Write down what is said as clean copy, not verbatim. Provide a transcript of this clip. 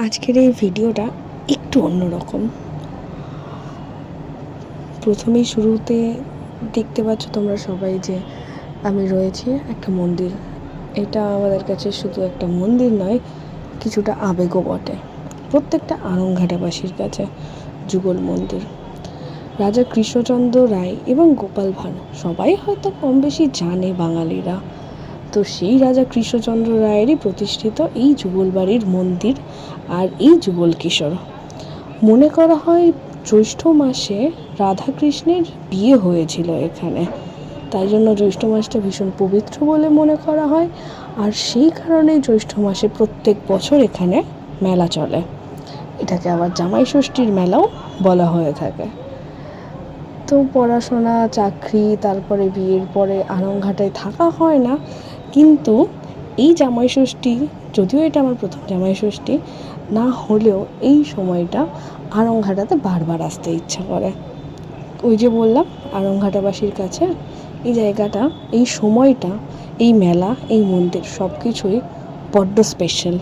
আজকের এই ভিডিওটা একটু অন্যরকম। প্রথমেই শুরুতে দেখতে পাচ্ছ তোমরা সবাই যে আমি রয়েছি একটা মন্দির। এটা আমাদের কাছে শুধু একটা মন্দির নয়, কিছুটা আবেগও বটে। প্রত্যেকটা আড়ংঘাটাবাসীর কাছে যুগল মন্দির। রাজা কৃষ্ণচন্দ্র রায় এবং গোপাল ভাঁড় সবাই হয়তো কম বেশি জানে বাঙালিরা। তো সেই রাজা কৃষ্ণচন্দ্র রায়েরই প্রতিষ্ঠিত এই যুগলবাড়ির মন্দির আর এই যুগল কিশোর। মনে করা হয় জ্যৈষ্ঠ মাসে রাধাকৃষ্ণের বিয়ে হয়েছিল এখানে, তাই জন্য জ্যৈষ্ঠ মাসটা ভীষণ পবিত্র বলে মনে করা হয়। আর সেই কারণেই জ্যৈষ্ঠ মাসে প্রত্যেক বছর এখানে মেলা চলে। এটাকে আবার জামাই ষষ্ঠীর মেলাও বলা হয়ে থাকে। তো পড়াশোনা, চাকরি, তারপরে বিয়ের পরে আড়ংঘাটায় থাকা হয় না, কিন্তু এই জামাই ষষ্ঠী, যদিও এটা আমার প্রথম জামাই ষষ্ঠী না হলেও এই সময়টা আড়ংঘাটাতে বারবার আসতে ইচ্ছা করে। ওই যে বললাম আড়ংঘাটাবাসীর কাছে এই জায়গাটা, এই সময়টা, এই মেলা, এই মন্দির সব কিছুই বড্ড স্পেশাল।